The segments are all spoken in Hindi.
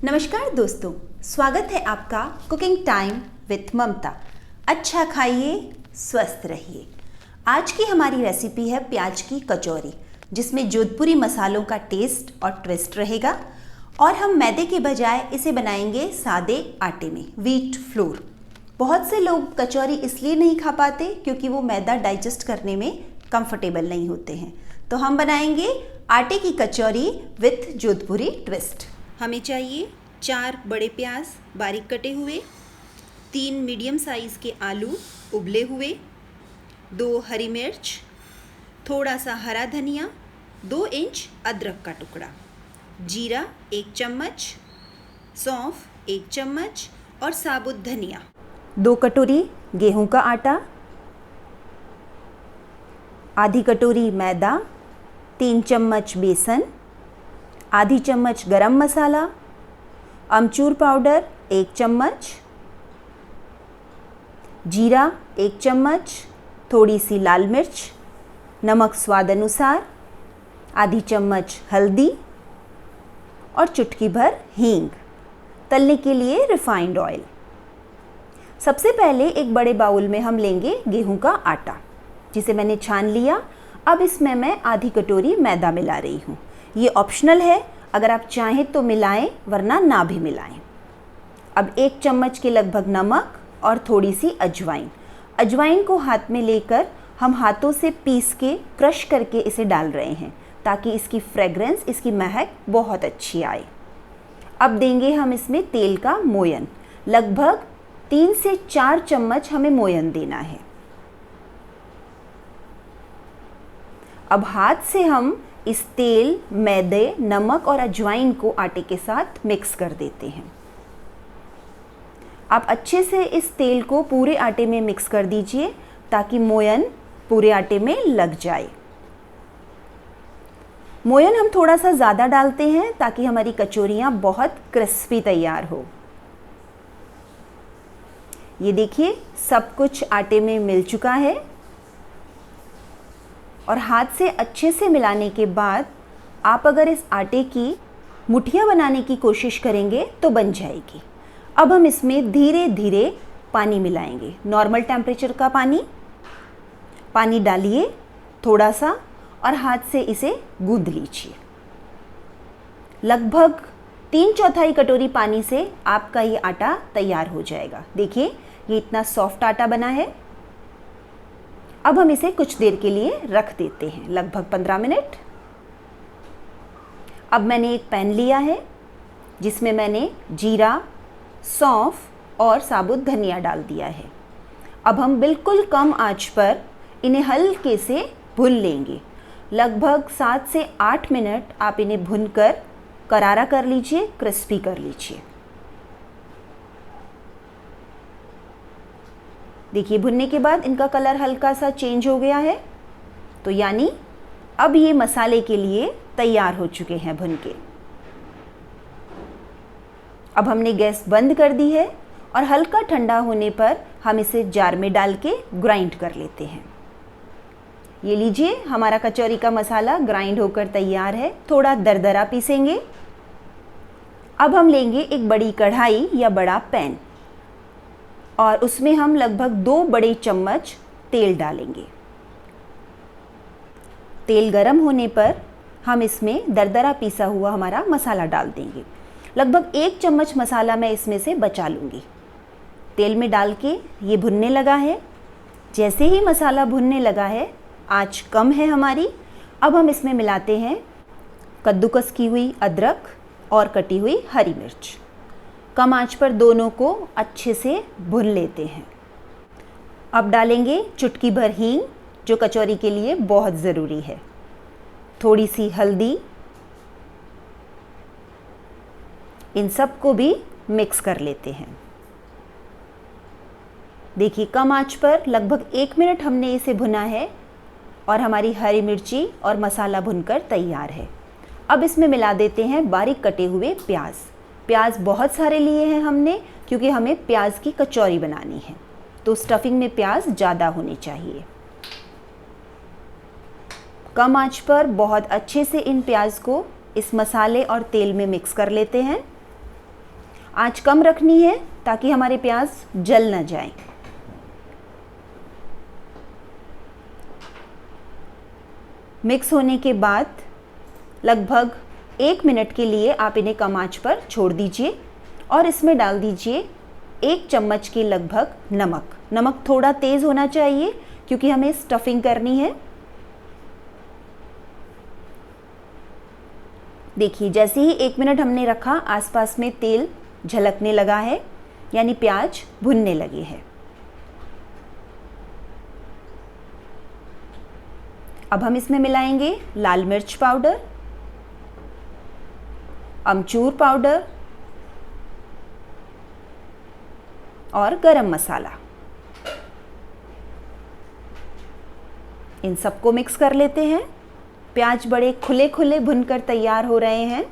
नमस्कार दोस्तों, स्वागत है आपका कुकिंग टाइम विथ ममता। अच्छा खाइए, स्वस्थ रहिए। आज की हमारी रेसिपी है प्याज की कचौरी, जिसमें जोधपुरी मसालों का टेस्ट और ट्विस्ट रहेगा। और हम मैदे के बजाय इसे बनाएंगे सादे आटे में, व्हीट फ्लोर। बहुत से लोग कचौरी इसलिए नहीं खा पाते क्योंकि वो मैदा डाइजेस्ट करने में कंफर्टेबल नहीं होते हैं। तो हम बनाएंगे आटे की कचौरी विथ जोधपुरी ट्विस्ट। हमें चाहिए 4 बड़े प्याज बारीक कटे हुए, 3 मीडियम साइज़ के आलू उबले हुए, 2 हरी मिर्च, थोड़ा सा हरा धनिया, 2 इंच अदरक का टुकड़ा, जीरा 1 चम्मच, सौंफ 1 चम्मच और साबुत धनिया, 2 कटोरी गेहूं का आटा, आधी कटोरी मैदा, 3 चम्मच बेसन, आधी चम्मच गरम मसाला, अमचूर पाउडर 1 चम्मच, जीरा 1 चम्मच, थोड़ी सी लाल मिर्च, नमक स्वाद अनुसार, आधी चम्मच हल्दी और चुटकी भर हींग। तलने के लिए रिफाइंड ऑयल। सबसे पहले एक बड़े बाउल में हम लेंगे गेहूं का आटा, जिसे मैंने छान लिया। अब इसमें मैं आधी कटोरी मैदा मिला रही हूँ। ये ऑप्शनल है, अगर आप चाहें तो मिलाएं, वरना ना भी मिलाएं। अब 1 चम्मच के लगभग नमक और थोड़ी सी अजवाइन। अजवाइन को हाथ में लेकर हम हाथों से पीस के क्रश करके इसे डाल रहे हैं, ताकि इसकी फ्रेग्रेंस, इसकी महक बहुत अच्छी आए। अब देंगे हम इसमें तेल का मोयन। लगभग 3 से 4 चम्मच हमें मोयन देना है। अब हाथ से हम इस तेल, मैदे, नमक और अजवाइन को आटे के साथ मिक्स कर देते हैं। आप अच्छे से इस तेल को पूरे आटे में मिक्स कर दीजिए, ताकि मोयन पूरे आटे में लग जाए। मोयन हम थोड़ा सा ज़्यादा डालते हैं ताकि हमारी कचौरियाँ बहुत क्रिस्पी तैयार हो। ये देखिए, सब कुछ आटे में मिल चुका है और हाथ से अच्छे से मिलाने के बाद आप अगर इस आटे की मुठियाँ बनाने की कोशिश करेंगे तो बन जाएगी। अब हम इसमें धीरे धीरे पानी मिलाएंगे। नॉर्मल टेम्परेचर का पानी डालिए थोड़ा सा और हाथ से इसे गूंद लीजिए। लगभग 3/4 कटोरी पानी से आपका ये आटा तैयार हो जाएगा। देखिए, ये इतना सॉफ्ट आटा बना है। अब हम इसे कुछ देर के लिए रख देते हैं, लगभग 15 मिनट। अब मैंने एक पैन लिया है, जिसमें मैंने जीरा, सौंफ और साबुत धनिया डाल दिया है। अब हम बिल्कुल कम आंच पर इन्हें हल्के से भून लेंगे। लगभग 7 से 8 मिनट आप इन्हें भूनकर करारा कर लीजिए, क्रिस्पी कर लीजिए। देखिए, भुनने के बाद इनका कलर हल्का सा चेंज हो गया है, तो यानी अब ये मसाले के लिए तैयार हो चुके हैं भुन के। अब हमने गैस बंद कर दी है और हल्का ठंडा होने पर हम इसे जार में डाल के ग्राइंड कर लेते हैं। ये लीजिए, हमारा कचौरी का मसाला ग्राइंड होकर तैयार है। थोड़ा दरदरा पीसेंगे। अब हम लेंगे एक बड़ी कढ़ाई या बड़ा पैन और उसमें हम लगभग 2 बड़े चम्मच तेल डालेंगे। तेल गरम होने पर हम इसमें दरदरा पीसा हुआ हमारा मसाला डाल देंगे। लगभग 1 चम्मच मसाला मैं इसमें से बचा लूँगी। तेल में डाल के ये भुनने लगा है। जैसे ही मसाला भुनने लगा है, आंच कम है हमारी। अब हम इसमें मिलाते हैं कद्दूकस की हुई अदरक और कटी हुई हरी मिर्च। कम आंच पर दोनों को अच्छे से भून लेते हैं। अब डालेंगे चुटकी भर हींग, जो कचौरी के लिए बहुत ज़रूरी है। थोड़ी सी हल्दी। इन सब को भी मिक्स कर लेते हैं। देखिए, कम आंच पर लगभग 1 मिनट हमने इसे भुना है और हमारी हरी मिर्ची और मसाला भुनकर तैयार है। अब इसमें मिला देते हैं बारीक कटे हुए प्याज। प्याज बहुत सारे लिए हैं हमने, क्योंकि हमें प्याज की कचौरी बनानी है, तो स्टफिंग में प्याज ज़्यादा होने चाहिए। कम आंच पर बहुत अच्छे से इन प्याज को इस मसाले और तेल में मिक्स कर लेते हैं। आंच कम रखनी है ताकि हमारे प्याज जल ना जाए। मिक्स होने के बाद लगभग 1 मिनट के लिए आप इन्हें कम आंच पर छोड़ दीजिए और इसमें डाल दीजिए 1 चम्मच के लगभग नमक। नमक थोड़ा तेज़ होना चाहिए क्योंकि हमें स्टफिंग करनी है। देखिए जैसे ही 1 मिनट हमने रखा आसपास में तेल झलकने लगा है, यानी प्याज भुनने लगे हैं। अब हम इसमें मिलाएंगे लाल मिर्च पाउडर, अमचूर पाउडर और गरम मसाला। इन सबको मिक्स कर लेते हैं। प्याज बड़े खुले खुले भुनकर तैयार हो रहे हैं।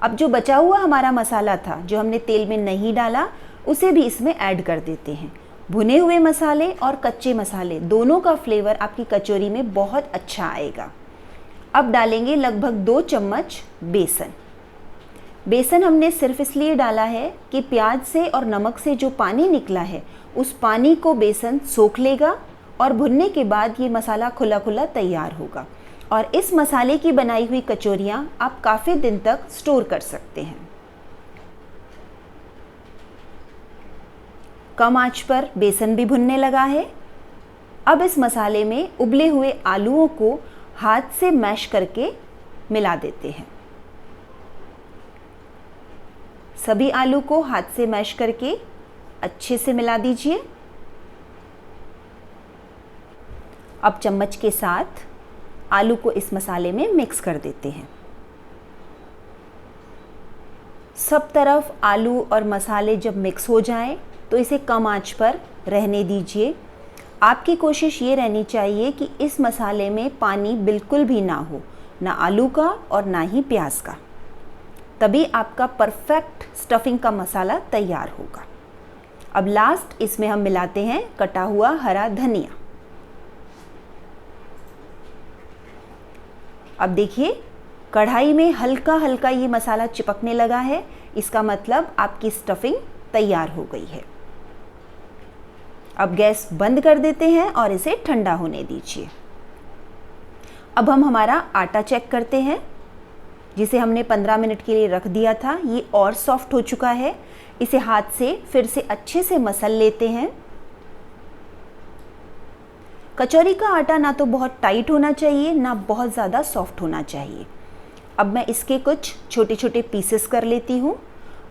अब जो बचा हुआ हमारा मसाला था जो हमने तेल में नहीं डाला, उसे भी इसमें ऐड कर देते हैं। भुने हुए मसाले और कच्चे मसाले दोनों का फ्लेवर आपकी कचौरी में बहुत अच्छा आएगा। अब डालेंगे लगभग 2 चम्मच बेसन। बेसन हमने सिर्फ इसलिए डाला है कि प्याज से और नमक से जो पानी निकला है उस पानी को बेसन सोख लेगा और भुनने के बाद ये मसाला खुला खुला तैयार होगा और इस मसाले की बनाई हुई कचौरियाँ आप काफ़ी दिन तक स्टोर कर सकते हैं। कम आंच पर बेसन भी भुनने लगा है। अब इस मसाले में उबले हुए आलूओं को हाथ से मैश करके मिला देते हैं। सभी आलू को हाथ से मैश करके अच्छे से मिला दीजिए। अब चम्मच के साथ आलू को इस मसाले में मिक्स कर देते हैं। सब तरफ आलू और मसाले जब मिक्स हो जाएं तो इसे कम आंच पर रहने दीजिए। आपकी कोशिश ये रहनी चाहिए कि इस मसाले में पानी बिल्कुल भी ना हो, ना आलू का और ना ही प्याज का। तभी आपका परफेक्ट स्टफिंग का मसाला तैयार होगा। अब लास्ट इसमें हम मिलाते हैं कटा हुआ हरा धनिया। अब देखिए कढ़ाई में हल्का हल्का ये मसाला चिपकने लगा है, इसका मतलब आपकी स्टफिंग तैयार हो गई है। अब गैस बंद कर देते हैं और इसे ठंडा होने दीजिए। अब हम हमारा आटा चेक करते हैं, जिसे हमने 15 मिनट के लिए रख दिया था। ये और सॉफ्ट हो चुका है। इसे हाथ से फिर से अच्छे से मसल लेते हैं। कचौरी का आटा ना तो बहुत टाइट होना चाहिए ना बहुत ज़्यादा सॉफ्ट होना चाहिए। अब मैं इसके कुछ छोटे छोटे पीसेस कर लेती हूँ।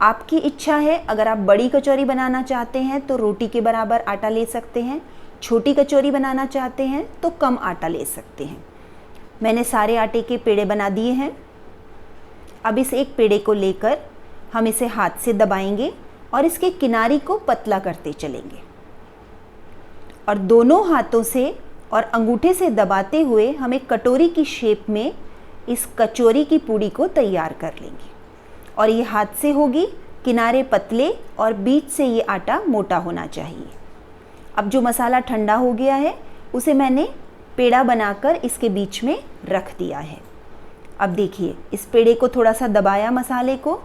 आपकी इच्छा है, अगर आप बड़ी कचौरी बनाना चाहते हैं तो रोटी के बराबर आटा ले सकते हैं, छोटी कचौरी बनाना चाहते हैं तो कम आटा ले सकते हैं। मैंने सारे आटे के पेड़े बना दिए हैं। अब इस एक पेड़े को लेकर हम इसे हाथ से दबाएंगे और इसके किनारे को पतला करते चलेंगे और दोनों हाथों से और अंगूठे से दबाते हुए हम एक कटोरी की शेप में इस कचौरी की पूड़ी को तैयार कर लेंगे। और ये हाथ से होगी, किनारे पतले और बीच से ये आटा मोटा होना चाहिए। अब जो मसाला ठंडा हो गया है उसे मैंने पेड़ा बनाकर इसके बीच में रख दिया है। अब देखिए इस पेड़े को थोड़ा सा दबाया मसाले को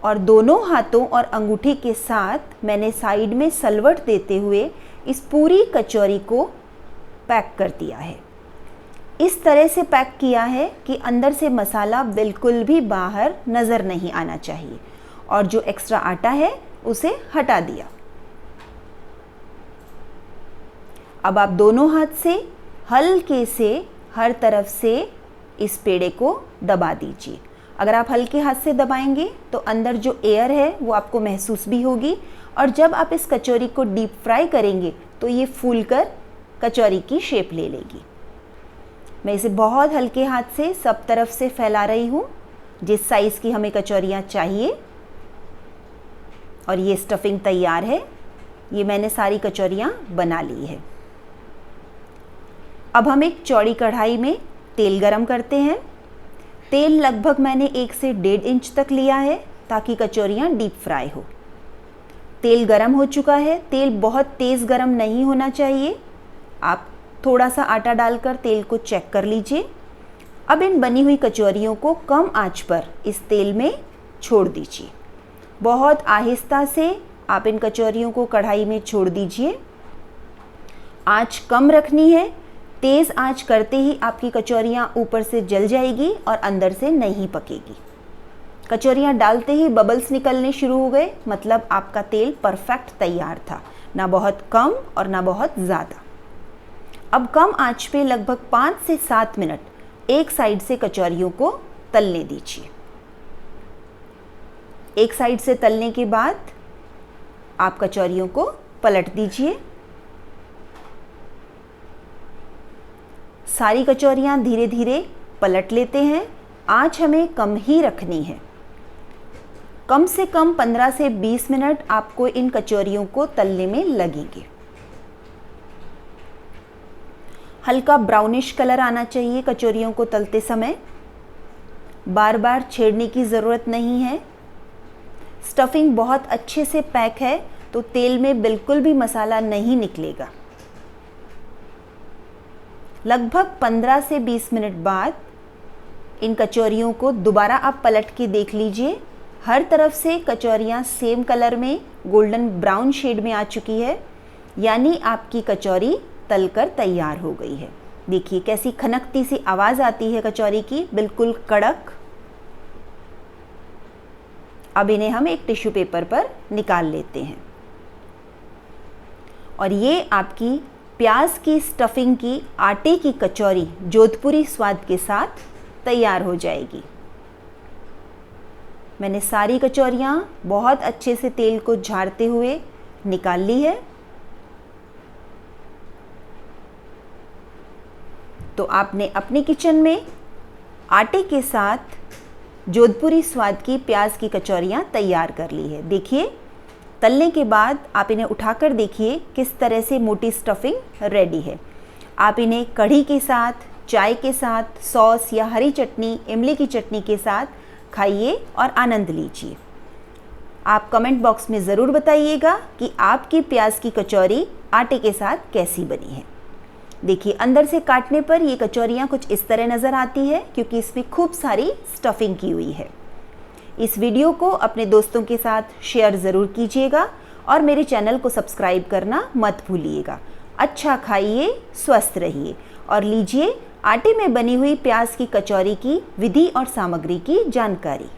और दोनों हाथों और अंगूठे के साथ मैंने साइड में सलवट देते हुए इस पूरी कचौरी को पैक कर दिया है। इस तरह से पैक किया है कि अंदर से मसाला बिल्कुल भी बाहर नज़र नहीं आना चाहिए और जो एक्स्ट्रा आटा है उसे हटा दिया। अब आप दोनों हाथ से हल्के से हर तरफ से इस पेड़े को दबा दीजिए। अगर आप हल्के हाथ से दबाएंगे तो अंदर जो एयर है वो आपको महसूस भी होगी और जब आप इस कचौरी को डीप फ्राई करेंगे तो ये फूलकर कचौरी की शेप ले लेगी। मैं इसे बहुत हल्के हाथ से सब तरफ से फैला रही हूँ जिस साइज़ की हमें कचौरियाँ चाहिए। और ये स्टफिंग तैयार है। ये मैंने सारी कचौरियाँ बना ली है। अब हम एक चौड़ी कढ़ाई में तेल गरम करते हैं। तेल लगभग मैंने 1 से 1.5 इंच तक लिया है ताकि कचौरियाँ डीप फ्राई हो। तेल गरम हो चुका है। तेल बहुत तेज़ गरम नहीं होना चाहिए। आप थोड़ा सा आटा डालकर तेल को चेक कर लीजिए। अब इन बनी हुई कचौरियों को कम आंच पर इस तेल में छोड़ दीजिए बहुत आहिस्ता से आप इन कचौरियों को कढ़ाई में छोड़ दीजिए। आंच कम रखनी है, तेज़ आंच करते ही आपकी कचौरियाँ ऊपर से जल जाएगी और अंदर से नहीं पकेगी। कचौरियाँ डालते ही बबल्स निकलने शुरू हो गए, मतलब आपका तेल परफेक्ट तैयार था, ना बहुत कम और ना बहुत ज़्यादा। अब कम आंच पे लगभग 5 से 7 मिनट एक साइड से कचौरियों को तलने दीजिए। एक साइड से तलने के बाद आप कचौरियों को पलट दीजिए। सारी कचौरियाँ धीरे धीरे पलट लेते हैं। आंच हमें कम ही रखनी है। कम से कम 15 से 20 मिनट आपको इन कचौरियों को तलने में लगेंगे। हल्का ब्राउनिश कलर आना चाहिए कचौरियों को तलते समय। बार बार छेड़ने की ज़रूरत नहीं है। स्टफिंग बहुत अच्छे से पैक है तो तेल में बिल्कुल भी मसाला नहीं निकलेगा। लगभग 15 से 20 मिनट बाद इन कचौरियों को दोबारा आप पलट के देख लीजिए। हर तरफ से कचौरियाँ सेम कलर में गोल्डन ब्राउन शेड में आ चुकी है, यानी आपकी कचौरी तलकर तैयार हो गई है। देखिए कैसी खनकती सी आवाज़ आती है कचौरी की, बिल्कुल कड़क। अब इन्हें हम एक टिश्यू पेपर पर निकाल लेते हैं और ये आपकी प्याज की स्टफिंग की आटे की कचौरी जोधपुरी स्वाद के साथ तैयार हो जाएगी। मैंने सारी कचौरियाँ बहुत अच्छे से तेल को झाड़ते हुए निकाल ली है। तो आपने अपनी किचन में आटे के साथ जोधपुरी स्वाद की प्याज की कचौरियाँ तैयार कर ली है। देखिए तलने के बाद आप इन्हें उठाकर देखिए किस तरह से मोटी स्टफिंग रेडी है। आप इन्हें कढ़ी के साथ, चाय के साथ, सॉस या हरी चटनी, इमली की चटनी के साथ खाइए और आनंद लीजिए। आप कमेंट बॉक्स में ज़रूर बताइएगा कि आपकी प्याज की कचौरी आटे के साथ कैसी बनी है। देखिए अंदर से काटने पर ये कचौरियाँ कुछ इस तरह नज़र आती है क्योंकि इसमें खूब सारी स्टफिंग की हुई है। इस वीडियो को अपने दोस्तों के साथ शेयर ज़रूर कीजिएगा और मेरे चैनल को सब्सक्राइब करना मत भूलिएगा। अच्छा खाइए, स्वस्थ रहिए और लीजिए आटे में बनी हुई प्याज की कचौरी की विधि और सामग्री की जानकारी।